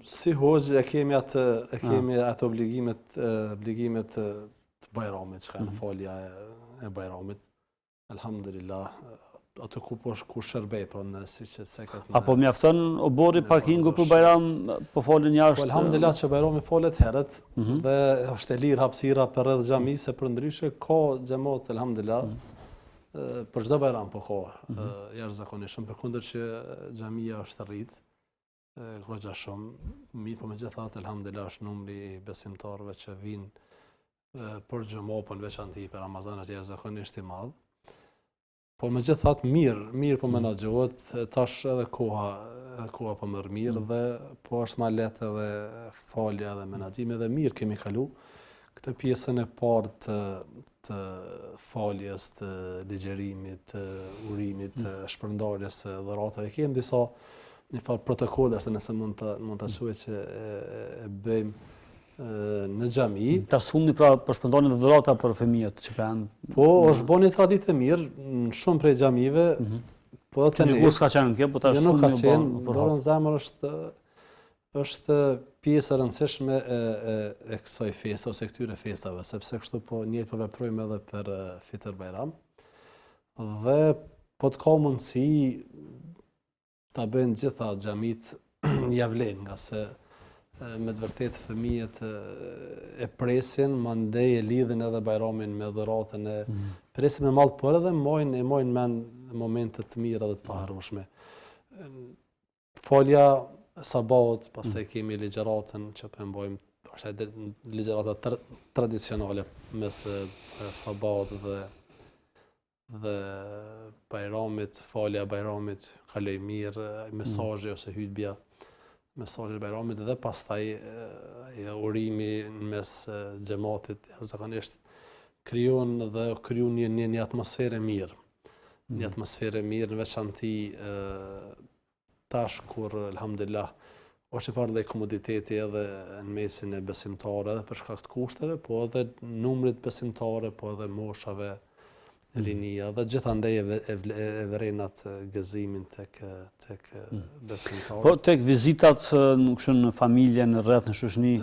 si hoxh e kemi atë obligimet të Bajramit, që ka në falja e Bajramit. Alhamdulillah, atë ku shërbej, pra në si që seket në... Apo mjafton obori parkingu për Bajram, po folin jashtë? Po alhamdulillah që Bajrami falet herët, dhe është e lirë hapësira për rreth xhamisë, se për ndryshe ka xhamat, alhamdulillah, për çdo Bajram po ka, jashtëzakonisht, përkundër që xhamia është rrit, goxha shumë, mirë, po megjithatë alhamdulillah është numri i besimtarëve që vinë për xhumo, po në veçantë për Ramazanat jashtëzakonisht i madh. Po megjithatë mirë po menaxhohet, tash edhe koha po merr mirë dhe po është më lehtë edhe falja dhe menaxhimi dhe mirë kemi kalu këtë pjesën e parë të faljes, të ligjerimit, të urimit, të shpërndarjes së dhuratave. Kemi disa një farë protokolle, nëse mund ta quaj që e bëjmë në xhami. Ta sfundni pra për shpërndarjen e dhurata për fëmijët që kanë. Po, është bën një traditë e mirë në shumë prej xhamive. Po të ne. Nuk ka qenë kjo, po tash nuk ka qenë. Dorën zemër është pjesë e rëndësishme e kësaj feste ose këtyre festave, sepse kështu po njëjtë po veprojmë edhe për Fitr Bajram. Dhe po të ka mundësi ta bëjnë gjitha xhamit ja vlen, nga se me të vërtet fëmijët e presin, mandej e lidhin edhe Bajramin me dhuratën e presin me mallë, por edhe mojnë mend momente të mira dhe të paharrueshme. Falja sabaut, pastaj kemi ligjëratën që po mbajmë, është ligjërata tradicionale mes sabaut dhe Bajramit, falja Bajramit, kaloj mirë, mesazhi ose hutbja, mesazhi i Bajramit dhe pastaj urimi mes xhamatit, zakonisht krijon një atmosferë mirë. Një atmosferë mirë, në veçanti tash kur alhamdulillah është farë dhe komoditeti edhe në mesin e besimtarëve edhe për shkak të kushteve, po edhe numrit besimtare, po edhe moshave, rinia dhe gjithandej e vrenat gëzimin tek besimtarët. Po tek vizitat në familje, në rreth, në shoqëni?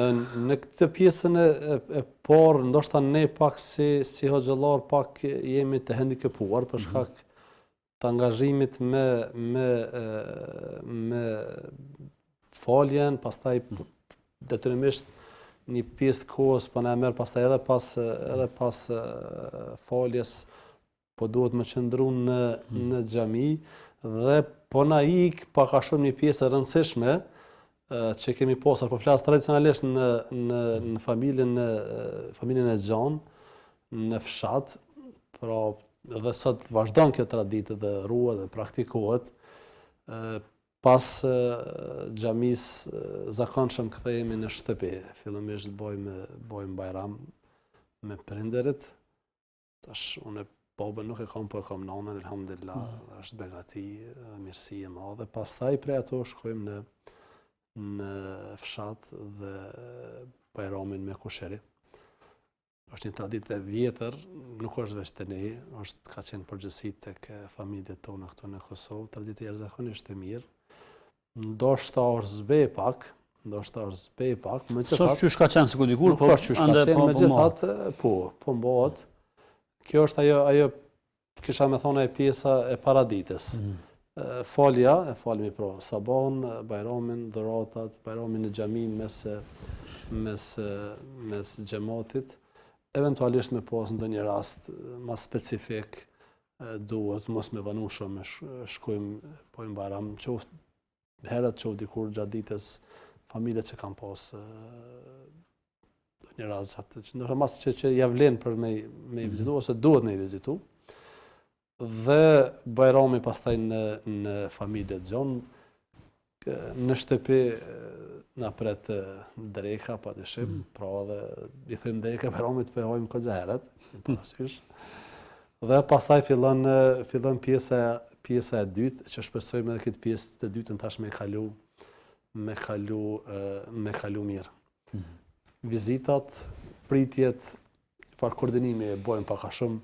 Në këtë pjesën e parë, ndoshta ne pak si hoxhallar pak jemi të hendikepuar për shkak të angazhimit me faljen, pastaj detyrimisht një pjesë të kohës po na merr pastaj edhe pas faljes, po duhet me qëndru në xhami dhe po na ik pak a shumë një pjesë e rëndësishme që kemi pasur, po flas tradicionalisht në familjen e Xhan, në fshat, pra dhe sot vazhdon kjo traditë dhe ruhet dhe praktikohet. Pas xhamisë zakonshëm kthehemi në shtëpi, fillimisht bëjmë Bajram me prindërit. Tash unë babën nuk e kam, po e kam nanën, alhamdulillah, është begati, mirësi e madhe. Pastaj prej ato shkojmë në fshat dhe Bajramin me kusheri. Është një traditë e vjetër, nuk është veç të ne, ka qenë përgjithësi tek familjet tona këtu në Kosovë, traditë e jashtëzakonisht e mirë. Ndoshta është zbe pak, S'është çysh ka qenë sikur dikur, po është çysh ka qenë, megjithatë po mbohet. Kjo është ajo kisha me thonë e pjesa e paraditës. Falja, e falemi pro sabahun, Bajramin, dhuratat, Bajramin në xhami mes xhamatit, eventualisht me pas ndonjë rast më specifik duhet mos me vanu shumë, shkojmë pojmë Bajram, qoftë herët qoftë dikur gjatë ditës, familjet që kanë pas një rast ndoshta mas që ja vlen për me vizitu ose duhet me vizitu. Dhe Bajrami pastaj në familjet Xhan, në shtëpi na pret dreka padyshim, pra edhe i them dreka Bajramit po hojmë goxha herët, parasysh. Dhe pastaj fillon pjesa e dytë, që shpresojmë edhe këtë pjesë të dytën tash me kalu mirë. Vizitat, pritjet, farë koordinimi e bojmë pak a shumë.